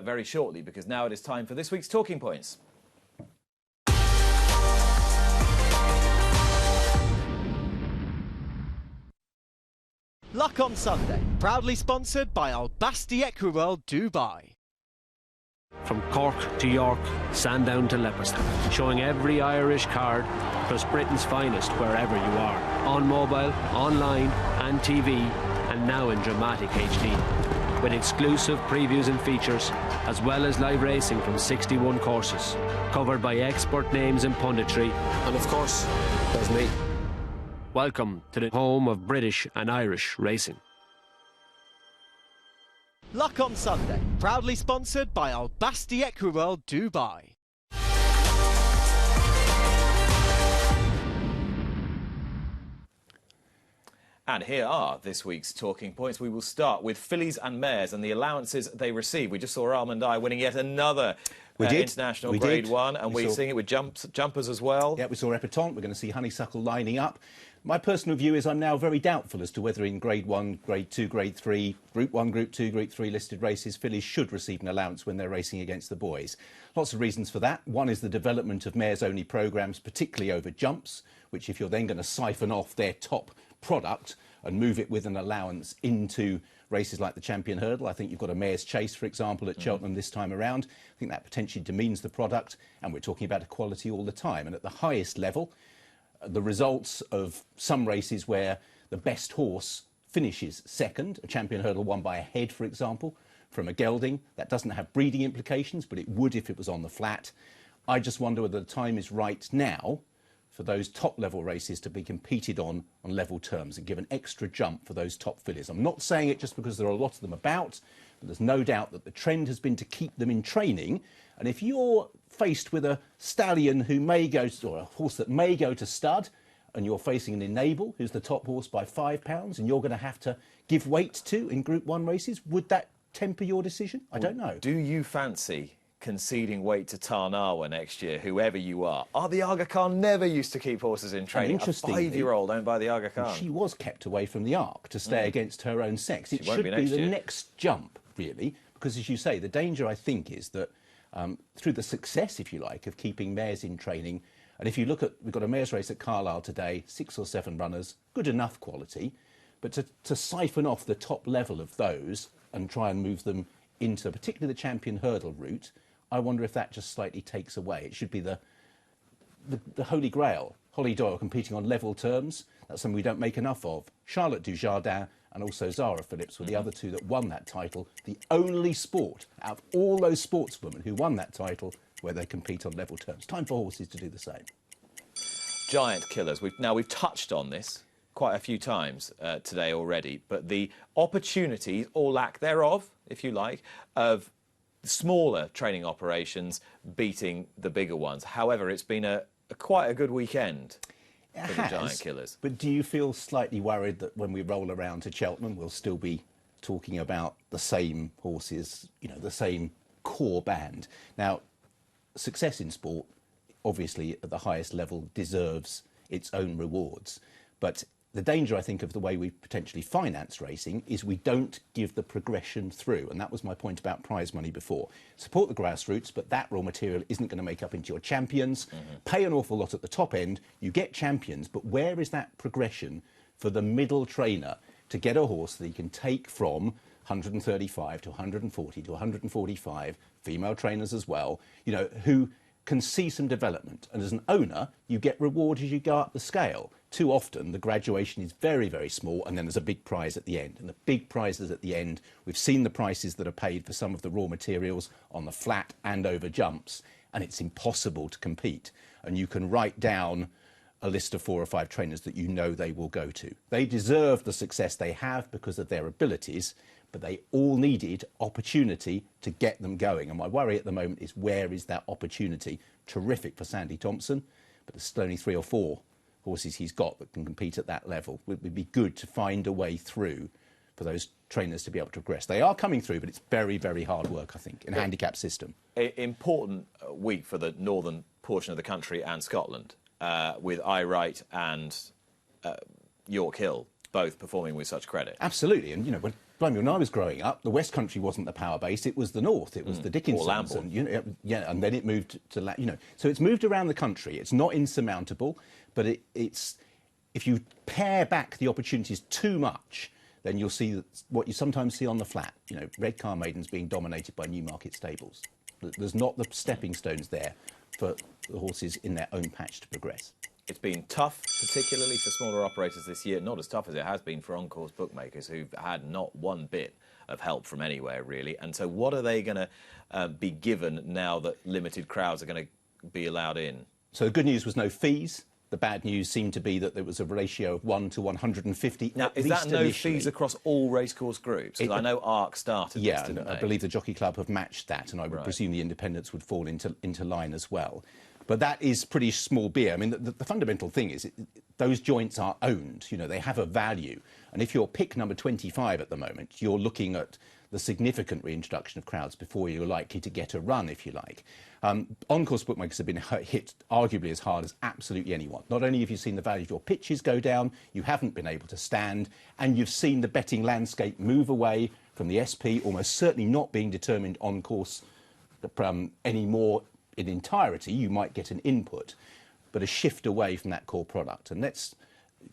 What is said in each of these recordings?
very shortly, because now it is time for this week's Talking Points. Luck on Sunday, proudly sponsored by Al Basti Equiworld Dubai. From Cork to York, Sandown to Leopardstown, showing every Irish card, plus Britain's finest wherever you are. On mobile, online and TV, and now in dramatic HD. With exclusive previews and features, as well as live racing from 61 courses, covered by expert names and punditry. And of course, there's me. Welcome to the home of British and Irish racing. Luck on Sunday, proudly sponsored by Al Basti Equiworld Dubai. And here are this week's Talking Points. We will start with fillies and mares and the allowances they receive. We just saw Almond Eye winning yet another international Grade 1, and we're seeing it with jumpers as well. Yeah, we saw Epatante. We're going to see Honeysuckle lining up. My personal view is I'm now very doubtful as to whether in Grade 1, Grade 2, Grade 3, Group 1, Group 2, Group 3 listed races, fillies should receive an allowance when they're racing against the boys. Lots of reasons for that. One is the development of mares-only programmes, particularly over jumps, which if you're then going to siphon off their top product and move it with an allowance into races like the Champion Hurdle. I think you've got a Mare's Chase, for example, at Cheltenham this time around. I think that potentially demeans the product, and we're talking about equality all the time. And at the highest level, the results of some races where the best horse finishes second, a Champion Hurdle won by a head, for example, from a gelding, that doesn't have breeding implications, but it would if it was on the flat. I just wonder whether the time is right now for those top-level races to be competed on level terms and give an extra jump for those top fillies. I'm not saying it just because there are a lot of them about, but there's no doubt that the trend has been to keep them in training. And if you're faced with a stallion who may go to, or a horse that may go to stud, and you're facing an Enable, who's the top horse by £5, and you're going to have to give weight to in Group 1 races, would that temper your decision? I don't know. Do you fancy conceding weight to Tarnawa next year, whoever you are? The Aga Khan never used to keep horses in training. A 5-year-old owned by the Aga Khan. She was kept away from the Arc to stay against her own sex. It should be the next jump, really, because, as you say, the danger, I think, is that through the success, if you like, of keeping mares in training, and if you look at, we've got a mares race at Carlisle today, 6 or 7 runners, good enough quality, but to siphon off the top level of those and try and move them into particularly the Champion Hurdle route, I wonder if that just slightly takes away. It should be the Holy Grail. Holly Doyle competing on level terms. That's something we don't make enough of. Charlotte Dujardin and also Zara Phillips were the other two that won that title. The only sport out of all those sportswomen who won that title where they compete on level terms. Time for horses to do the same. Giant killers. We've touched on this quite a few times today already, but the opportunities, or lack thereof, if you like, of smaller training operations beating the bigger ones. However, it's been quite a good weekend for the giant killers. But do you feel slightly worried that when we roll around to Cheltenham, we'll still be talking about the same horses, you know, the same core band? Now, success in sport, obviously at the highest level, deserves its own rewards. But the danger, I think, of the way we potentially finance racing is we don't give the progression through. And that was my point about prize money before. Support the grassroots, but that raw material isn't going to make up into your champions. Pay an awful lot at the top end. You get champions, but where is that progression for the middle trainer to get a horse that he can take from 135 to 140 to 145, female trainers as well, you know, who can see some development. And as an owner, you get reward as you go up the scale. Too often, the graduation is very, very small, and then there's a big prize at the end. And the big prizes at the end, we've seen the prices that are paid for some of the raw materials on the flat and over jumps, and it's impossible to compete. And you can write down a list of 4 or 5 trainers that you know they will go to. They deserve the success they have because of their abilities, but they all needed opportunity to get them going. And my worry at the moment is, where is that opportunity? Terrific for Sandy Thompson, but there's still only 3 or 4 horses he's got that can compete at that level. It would be good to find a way through for those trainers to be able to progress. They are coming through, but it's very, very hard work, I think, in a handicap system. Important week for the northern portion of the country and Scotland, with Wright and York Hill both performing with such credit. Absolutely, and you know, blimey, when I was growing up, the West Country wasn't the power base; it was the North. It was the Dickinsons, and and then it moved to So it's moved around the country. It's not insurmountable, but it's if you pare back the opportunities too much, then you'll see what you sometimes see on the flat. Red Car Maidens being dominated by Newmarket stables. There's not the stepping stones there for the horses in their own patch to progress. It's been tough, particularly for smaller operators this year. Not as tough as it has been for on-course bookmakers who've had not one bit of help from anywhere, really. And so what are they going to be given now that limited crowds are going to be allowed in? So the good news was no fees. The bad news seemed to be that there was a ratio of 1 to 150. Now, is that no fees across all racecourse groups? Because I know ARC started this, didn't they? I believe the Jockey Club have matched that, and I would presume the independents would fall into line as well. But that is pretty small beer. I mean, the fundamental thing is those joints are owned. They have a value. And if you're pick number 25 at the moment, you're looking at the significant reintroduction of crowds before you're likely to get a run, if you like. On-course bookmakers have been hit arguably as hard as absolutely anyone. Not only have you seen the value of your pitches go down, you haven't been able to stand, and you've seen the betting landscape move away from the SP, almost certainly not being determined on-course anymore in entirety. You might get an input, but a shift away from that core product. And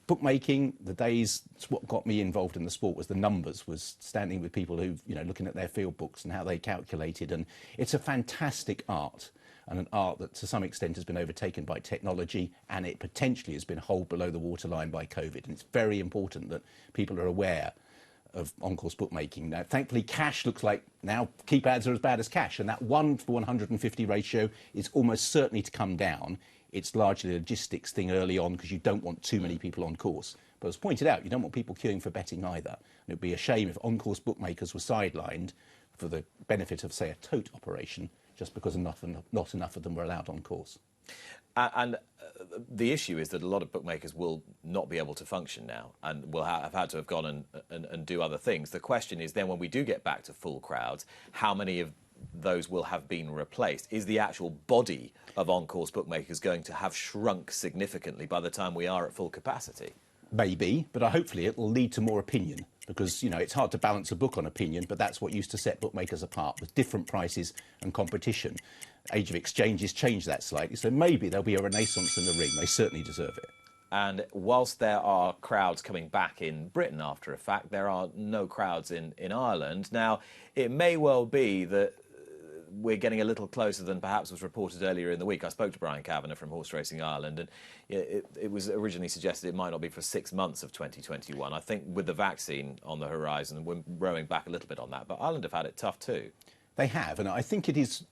bookmaking, the days, it's what got me involved in the sport was the numbers, was standing with people who, looking at their field books and how they calculated. And it's a fantastic art, and an art that to some extent has been overtaken by technology, and it potentially has been held below the waterline by COVID. And it's very important that people are aware of on-course bookmaking. Now, thankfully, cash looks like now keep ads are as bad as cash, and that 1 for 150 ratio is almost certainly to come down. It's largely a logistics thing early on because you don't want too many people on course. But as pointed out, you don't want people queuing for betting either. And it would be a shame if on-course bookmakers were sidelined for the benefit of, say, a tote operation, just because not enough of them were allowed on course. And the issue is that a lot of bookmakers will not be able to function now and will have had to have gone and do other things. The question is then when we do get back to full crowds, how many of those will have been replaced? Is the actual body of on-course bookmakers going to have shrunk significantly by the time we are at full capacity? Maybe, but hopefully it will lead to more opinion because, it's hard to balance a book on opinion, but that's what used to set bookmakers apart, with different prices and competition. Age of exchanges changed that slightly, so maybe there'll be a renaissance in the ring. They certainly deserve it. And whilst there are crowds coming back in Britain after a fact, there are no crowds in Ireland. Now, it may well be that we're getting a little closer than perhaps was reported earlier in the week. I spoke to Brian Kavanagh from Horse Racing Ireland, and it was originally suggested it might not be for 6 months of 2021. I think with the vaccine on the horizon, we're rowing back a little bit on that. But Ireland have had it tough too. They have, and I think it's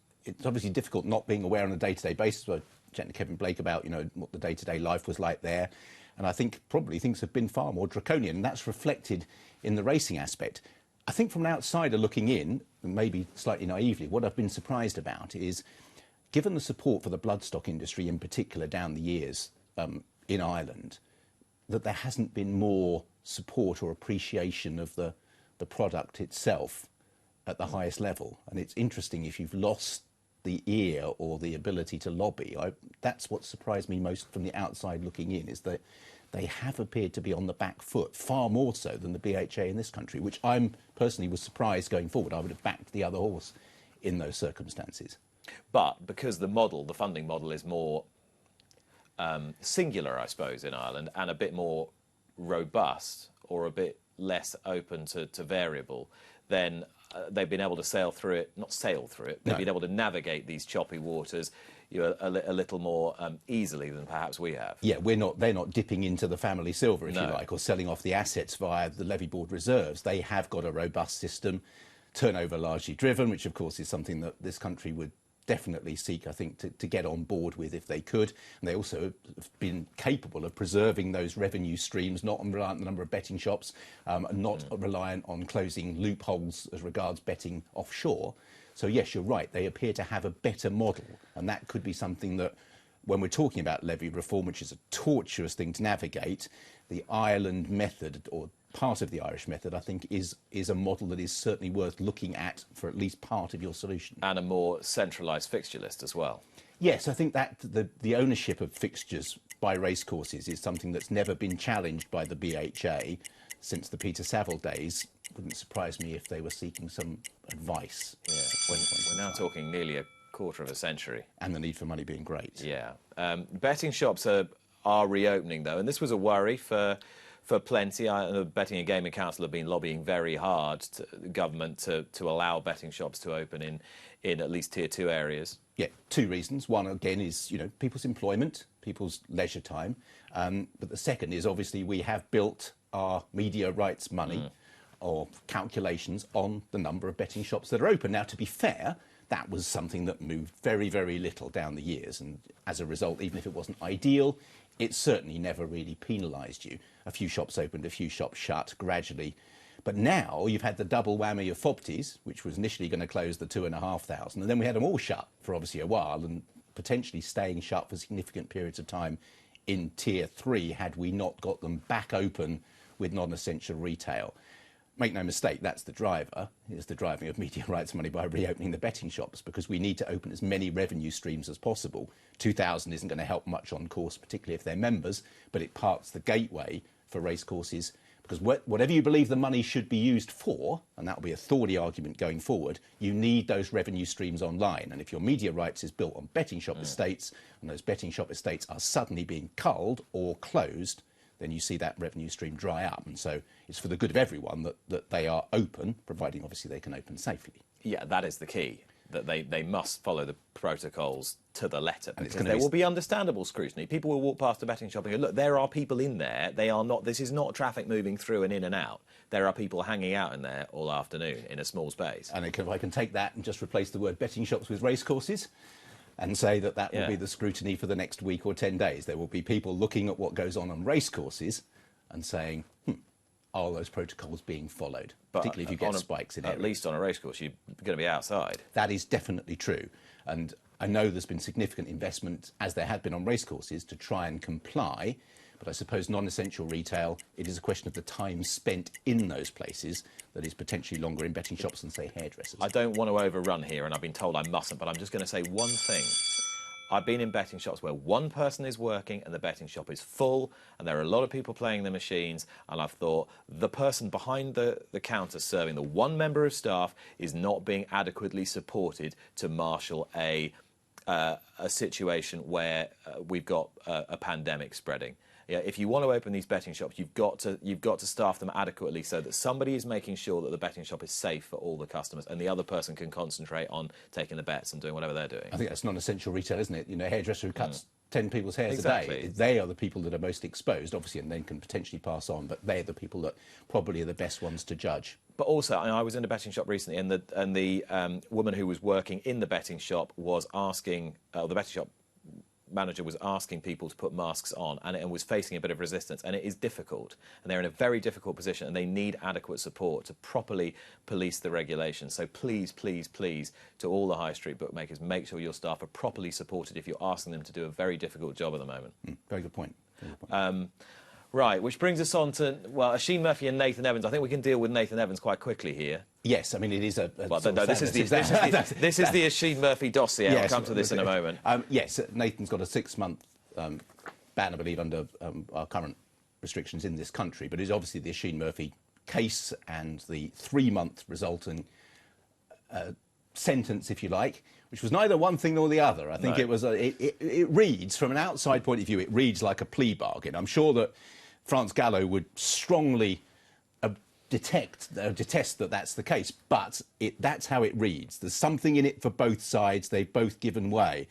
obviously difficult not being aware on a day-to-day basis. I chatted to Kevin Blake about, what the day-to-day life was like there. And I think probably things have been far more draconian, and that's reflected in the racing aspect. I think from an outsider looking in, and maybe slightly naively, what I've been surprised about is, given the support for the bloodstock industry in particular down the years in Ireland, that there hasn't been more support or appreciation of the product itself at the highest level. And it's interesting, if you've lost the ear or the ability to lobby, that's what surprised me most from the outside looking in, is that they have appeared to be on the back foot, far more so than the BHA in this country, which I personally was surprised going forward. I would have backed the other horse in those circumstances. But because the funding model is more singular, I suppose, in Ireland, and a bit more robust or a bit less open to variable, then they've been able to they've been able to navigate these choppy waters a little more easily than perhaps we have. Yeah, they're not dipping into the family silver, if you like, or selling off the assets via the levy board reserves. They have got a robust system, turnover largely driven, which of course is something that this country would definitely seek, I think, to get on board with if they could. And they also have been capable of preserving those revenue streams, not reliant on the number of betting shops, and not reliant on closing loopholes as regards betting offshore. So yes, you're right, they appear to have a better model, and that could be something that, when we're talking about levy reform, which is a tortuous thing to navigate, the Ireland method, or part of the Irish method, I think is a model that is certainly worth looking at for at least part of your solution. And a more centralised fixture list as well. Yes, I think that the ownership of fixtures by racecourses is something that's never been challenged by the BHA. since the Peter Saville days. Wouldn't surprise me if they were seeking some advice. Yeah, we're now talking nearly a quarter of a century. And the need for money being great. Yeah. Betting shops are reopening, though, and this was a worry for plenty. The Betting and Gaming Council have been lobbying very hard to the government to allow betting shops to open in at least Tier 2 areas. Yeah, two reasons. One, again, is, you know, people's employment, people's leisure time. But the second is, obviously, we have built our media rights money or calculations on the number of betting shops that are open. Now, to be fair, that was something that moved very, very little down the years. And as a result, even if it wasn't ideal, it certainly never really penalised you. A few shops opened, a few shops shut gradually. But now you've had the double whammy of FOBTs, which was initially going to close the 2,500, and then we had them all shut for obviously a while and potentially staying shut for significant periods of time in Tier 3 had we not got them back open with non-essential retail. Make no mistake, that's the driver. It's the driving of media rights money by reopening the betting shops, because we need to open as many revenue streams as possible. 2,000 isn't going to help much on course, particularly if they're members, but it parts the gateway for racecourses, because whatever you believe the money should be used for, and that will be a thorny argument going forward, you need those revenue streams online. And if your media rights is built on betting shop estates, and those betting shop estates are suddenly being culled or closed, then you see that revenue stream dry up. And so it's for the good of everyone that they are open, providing obviously they can open safely. Yeah, that is the key, that they must follow the protocols to the letter, and because there will be understandable scrutiny. People will walk past a betting shop and go, look, there are people in there. They are not. This is not traffic moving through and in and out. There are people hanging out in there all afternoon in a small space. And if I can take that and just replace the word betting shops with racecourses, and say that will be the scrutiny for the next week or 10 days. There will be people looking at what goes on racecourses and saying, are those protocols being followed? But particularly if you get spikes in areas. At least on a racecourse, you're going to be outside. That is definitely true. And I know there's been significant investment, as there had been on racecourses, to try and comply. But I suppose non-essential retail, it is a question of the time spent in those places that is potentially longer in betting shops than, say, hairdressers. I don't want to overrun here, and I've been told I mustn't, but I'm just going to say one thing. I've been in betting shops where one person is working and the betting shop is full, and there are a lot of people playing the machines, and I've thought the person behind the counter serving the one member of staff is not being adequately supported to marshal a situation where we've got a pandemic spreading. Yeah, if you want to open these betting shops, you've got to staff them adequately so that somebody is making sure that the betting shop is safe for all the customers, and the other person can concentrate on taking the bets and doing whatever they're doing. I think that's non-essential retail, isn't it? You know, a hairdresser who cuts 10 people's hairs a Exactly. day, they are the people that are most exposed, obviously, and then can potentially pass on, but they're the people that probably are the best ones to judge. But also, I was in a betting shop recently, and the woman who was working in the betting shop was asking, the betting shop manager was asking people to put masks on, and was facing a bit of resistance, and it is difficult, and they're in a very difficult position, and they need adequate support to properly police the regulations. So please, please, please, to all the high street bookmakers, make sure your staff are properly supported if you're asking them to do a very difficult job at the moment. Very good point. Very good point. Right, which brings us on to, well, Oisin Murphy and Nathan Evans. I think we can deal with Nathan Evans quite quickly here. Yes, I mean, it is this is the Oisin Murphy dossier. Yes, I'll come to this in a moment. Yes, Nathan's got a 6-month ban, I believe, under our current restrictions in this country, but it's obviously the Oisin Murphy case and the 3-month resulting sentence, if you like, which was neither one thing nor the other. I think it was it reads, from an outside point of view, it reads like a plea bargain. I'm sure that France Gallo would strongly detest that that's the case, but that's how it reads. There's something in it for both sides. They've both given way.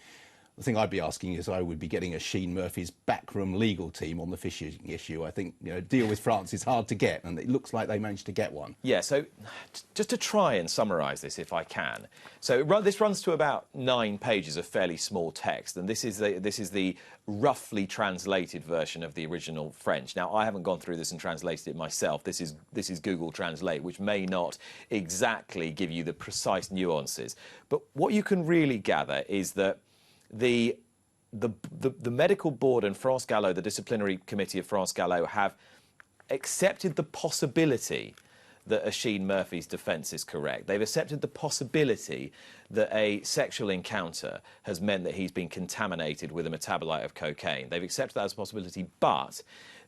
The thing I'd be asking is I would be getting Oisin Murphy's backroom legal team on the fishing issue. I think, you know, deal with France is hard to get, and it looks like they managed to get one. Yeah, so just to try and summarise this, if I can. So this runs to about 9 pages of fairly small text, and this is the roughly translated version of the original French. Now, I haven't gone through this and translated it myself. This is Google Translate, which may not exactly give you the precise nuances. But what you can really gather is that the medical board and France Gallo, the disciplinary committee of France Gallo, have accepted the possibility that Oisin Murphy's defence is correct. They've accepted the possibility that a sexual encounter has meant that he's been contaminated with a metabolite of cocaine. They've accepted that as a possibility, but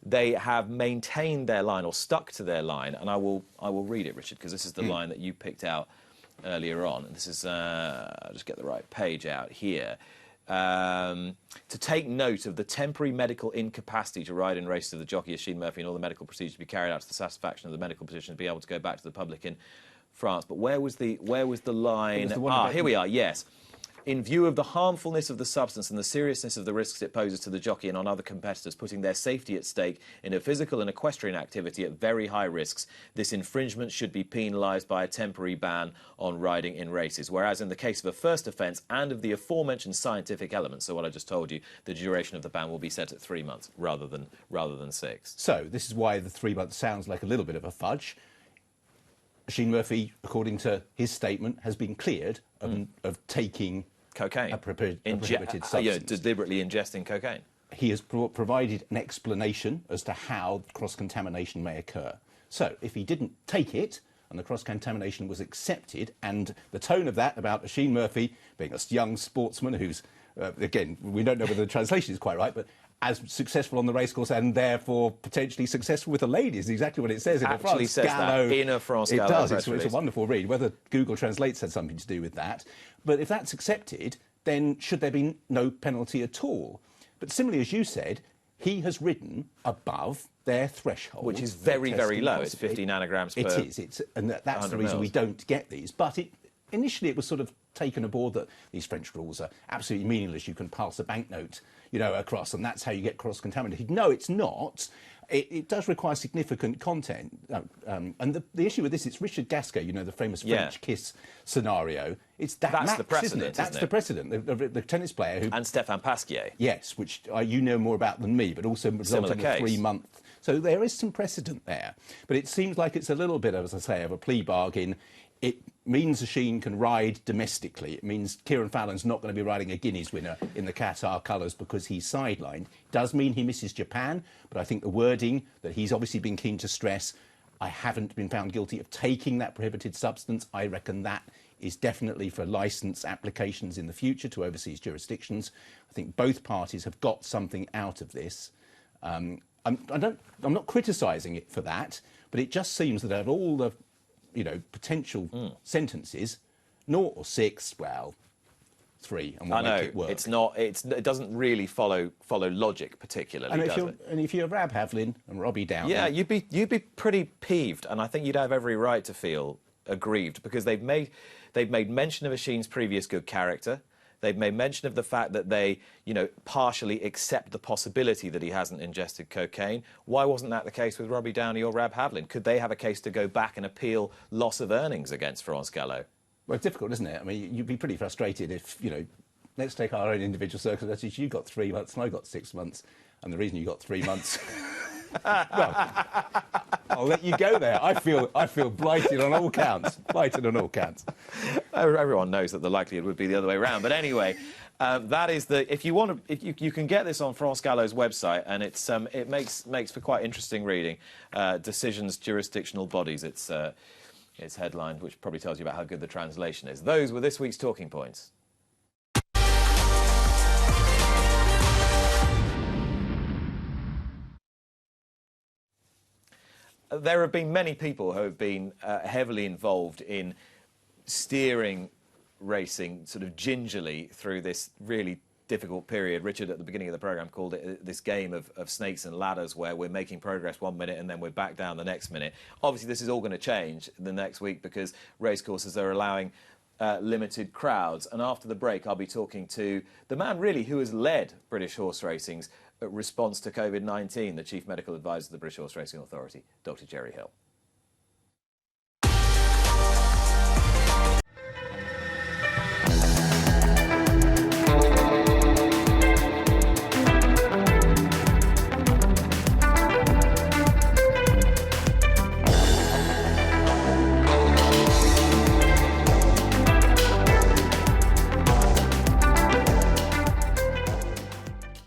they have maintained their line, or stuck to their line, and I will read it, Richard, because this is the line that you picked out earlier on. And this is, I'll just get the right page out here. To take note of the temporary medical incapacity to ride in races of the jockey Oisin Murphy and all the medical procedures to be carried out to the satisfaction of the medical physician to be able to go back to the public in France. But where was the line? Here we are, yes. In view of the harmfulness of the substance and the seriousness of the risks it poses to the jockey and on other competitors, putting their safety at stake in a physical and equestrian activity at very high risks, this infringement should be penalised by a temporary ban on riding in races. Whereas in the case of a first offence and of the aforementioned scientific elements, so what I just told you, the duration of the ban will be set at 3 months rather than 6. So this is why the 3 months sounds like a little bit of a fudge. Oisin Murphy, according to his statement, has been cleared of taking cocaine, a prohibited substance. Deliberately ingesting cocaine. He has provided an explanation as to how cross-contamination may occur. So if he didn't take it and the cross-contamination was accepted, and the tone of that about Oisin Murphy being a young sportsman who's, again, we don't know whether the translation is quite right, but as successful on the racecourse and therefore potentially successful with the ladies, exactly what it says in Actually the France says Gallo. that in a France It Gallo does. press It's a wonderful read. Whether Google Translate had something to do with that. But if that's accepted, then should there be no penalty at all? But similarly, as you said, he has ridden above their threshold. Which is very, very low. It's 50 nanograms per... It is. And that's the reason we don't get these. But initially it was sort of taken aboard that these French rules are absolutely meaningless. You can pass a banknote, across, and that's how you get cross-contaminated. No, it's not. It does require significant content. And the issue with this, it's Richard Gasquet, the famous French kiss scenario. It's that's the precedent, isn't it? That's the precedent. The tennis player who... And Stéphane Pasquier. Yes, which you know more about than me, but also resulted in a 3-month... So there is some precedent there. But it seems like it's a little bit, as I say, of a plea bargain. It means Oisin can ride domestically. It means Kieran Fallon's not going to be riding a Guineas winner in the Qatar colours because he's sidelined. It does mean he misses Japan, but I think the wording that he's obviously been keen to stress, I haven't been found guilty of taking that prohibited substance. I reckon that is definitely for licence applications in the future to overseas jurisdictions. I think both parties have got something out of this. I'm not criticising it for that, but it just seems that out of all the potential sentences, 0 or 6, well, 3, and we'll make it work. It's not. It doesn't really follow logic particularly, does it? And if you're Rab Havlin and Robbie Downey, yeah, you'd be pretty peeved, and I think you'd have every right to feel aggrieved because they've made mention of Oisin's previous good character. They've made mention of the fact that they, partially accept the possibility that he hasn't ingested cocaine. Why wasn't that the case with Robbie Downey or Rab Havlin? Could they have a case to go back and appeal loss of earnings against France Gallo? Well, it's difficult, isn't it? I mean, you'd be pretty frustrated if, let's take our own individual circumstances. You got 3 months and I got 6 months. And the reason you got 3 months... well, I'll let you go there. I feel blighted on all counts. Blighted on all counts. Everyone knows that the likelihood would be the other way around. But anyway, that is the. If you can get this on France Gallo's website, and it makes for quite interesting reading. Decisions, jurisdictional bodies. It's headline, which probably tells you about how good the translation is. Those were this week's talking points. There have been many people who have been heavily involved in steering racing sort of gingerly through this really difficult period. Richard, at the beginning of the programme, called it this game of snakes and ladders where we're making progress 1 minute and then we're back down the next minute. Obviously, this is all going to change the next week because racecourses are allowing limited crowds. And after the break, I'll be talking to the man, really, who has led British horse racing's response to COVID-19, the Chief Medical Advisor of the British Horse Racing Authority, Dr. Jerry Hill.